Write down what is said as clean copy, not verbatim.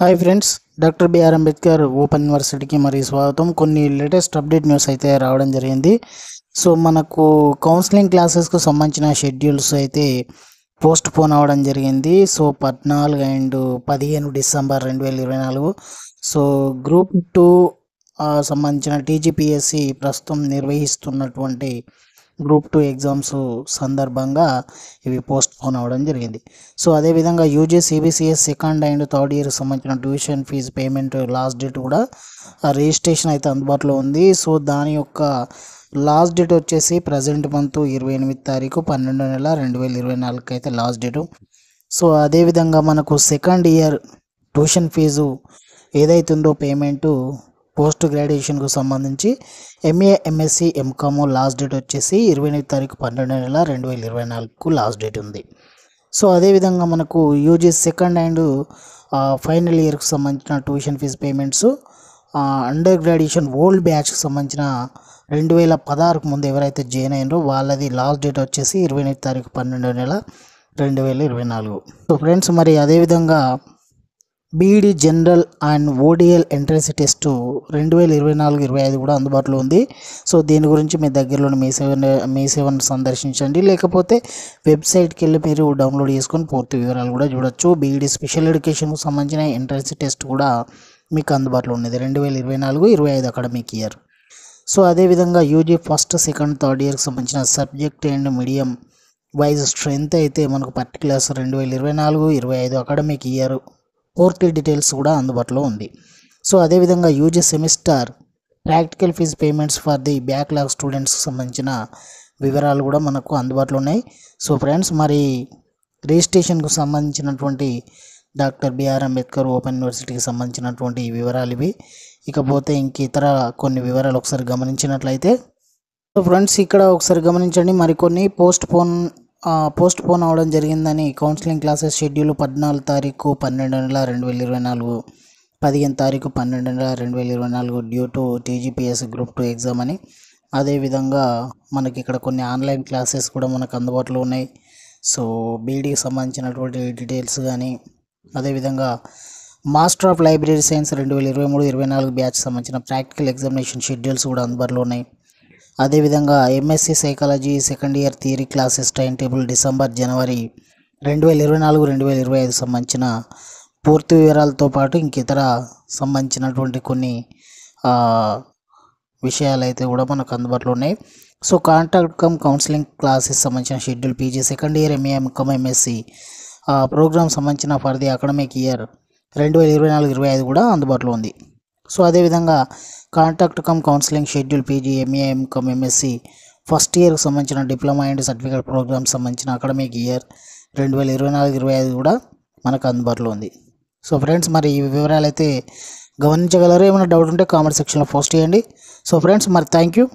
Hi friends, doctor BR Ambedkar open యూనివర్సిటీకి మరి స్వాగతం. కొన్ని లేటెస్ట్ అప్డేట్ న్యూస్ అయితే రావడం జరిగింది. సో మనకు కౌన్సిలింగ్ క్లాసెస్కు సంబంధించిన షెడ్యూల్స్ అయితే పోస్ట్ పోన్ అవ్వడం జరిగింది. So 14 and 15 December 2024. So group 2 సంబంధించిన టీజీపీఎస్సి ప్రస్తుతం నిర్వహిస్తున్నటువంటి గ్రూప్ 2 ఎగ్జామ్స్ సందర్భంగా ఇవి పోస్ట్ పోన్ అవ్వడం జరిగింది. సో అదేవిధంగా UG CBCS second and third year సంబంధించిన tuition fee payment last date కూడా రిజిస్ట్రేషన్ అయితే అందుబాటులో ఉంది. సో దాని యొక్క లాస్ట్ డేట్ వచ్చేసి ప్రజెంట్ మంత్ 28 తారీఖు 12 నెల 2024 అయితే లాస్ట్ డేటు. సో అదేవిధంగా మనకు సెకండ్ ఇయర్ ట్యూషన్ ఫీజు ఏదైతుందో పేమెంటు పోస్ట్ గ్రాడ్యుయేషన్కు సంబంధించి MA MSc MCom last date వచ్చేసి 28 తారీఖు 12 నెల 2024 లాస్ట్ డేట్ ఉంది. సో అదేవిధంగా మనకు యూజీ సెకండ్ అండ్ ఫైనల్ ఇయర్కి సంబంధించిన tuition fee payments under graduation old బ్యాచ్కి సంబంధించిన 2016కు ముందు ఎవరైతే జాయిన్ అయినారో వాళ్ళది లాస్ట్ డేట్ వచ్చేసి 28 తారీఖు 12 నెల 2024. సో ఫ్రెండ్స్, మరి అదేవిధంగా BEd general and ODL entrance test 2024-25 కూడా అందుబాటులో ఉంది. సో దీని గురించి మీ దగ్గరలోని మీ సేవను సందర్శించండి, లేకపోతే వెబ్సైట్కి వెళ్ళి మీరు డౌన్లోడ్ చేసుకొని పూర్తి వివరాలు కూడా చూడొచ్చు. బీఈడి స్పెషల్ ఎడ్యుకేషన్కు సంబంధించిన ఎంట్రన్స్ టెస్ట్ కూడా మీకు అందుబాటులో ఉన్నది 2024-25 అకాడమిక్ ఇయర్. సో అదేవిధంగా యూజీ ఫస్ట్ సెకండ్ థర్డ్ ఇయర్కి సంబంధించిన subject and medium wise strength అయితే మనకు పర్టికులర్స్ 2024-25 అకాడమిక్ ఇయర్ పూర్తి డీటెయిల్స్ కూడా అందుబాటులో ఉంది. సో అదేవిధంగా UG semester practical fees payments for the backlog స్టూడెంట్స్కి సంబంధించిన వివరాలు కూడా మనకు అందుబాటులో ఉన్నాయి. సో ఫ్రెండ్స్, మరి రిజిస్ట్రేషన్కు సంబంధించినటువంటి డాక్టర్ బిఆర్ అంబేద్కర్ ఓపెన్ యూనివర్సిటీకి సంబంధించినటువంటి వివరాలు ఇవి. ఇకపోతే ఇంక ఇతర కొన్ని వివరాలు ఒకసారి గమనించినట్లయితే, సో ఫ్రెండ్స్ ఇక్కడ ఒకసారి గమనించండి, మరికొన్ని పోస్ట్ పోన్ అవడం జరిగిందని. కౌన్సిలింగ్ క్లాసెస్ షెడ్యూల్ 14 తారీఖు 12 నెల 2024, 15 తారీఖు 12 నెల 2024 due to TGPS group 2 exam అని. అదేవిధంగా మనకి ఇక్కడ కొన్ని ఆన్లైన్ క్లాసెస్ కూడా మనకు అందుబాటులో ఉన్నాయి. సో బీఈడీకి సంబంధించినటువంటి డీటెయిల్స్ కానీ, అదేవిధంగా master of library science 2023-24 batch సంబంధించిన ప్రాక్టికల్ ఎగ్జామినేషన్ షెడ్యూల్స్ కూడా అందుబాటులో ఉన్నాయి. అదేవిధంగా MSc psychology second year theory classes time table December జనవరి 2024-2025 సంబంధించిన పూర్తి వివరాలతో పాటు ఇంక ఇతర సంబంధించినటువంటి కొన్ని విషయాలు అయితే కూడా మనకు అందుబాటులో ఉన్నాయి. సో కాంటాక్ట్ కౌన్సిలింగ్ క్లాసెస్ సంబంధించిన schedule PG second year MA MCom MSc programme సంబంధించిన ఫర్ ది అకాడమిక్ ఇయర్ 2024-25 కూడా అందుబాటులో ఉంది. సో అదేవిధంగా contact counselling schedule PG MA MCom MSc first ఇయర్కి సంబంధించిన డిప్లొమా అండ్ సర్టిఫికేట్ ప్రోగ్రామ్ సంబంధించిన అకాడమిక్ ఇయర్ 2024-25 కూడా మనకు అందుబాటులో ఉంది. సో ఫ్రెండ్స్, మరి ఈ వివరాలు అయితే గమనించగలరు. ఏమైనా డౌట్ ఉంటే కామెంట్ సెక్షన్లో పోస్ట్ చేయండి. సో ఫ్రెండ్స్, మరి థ్యాంక్ యూ.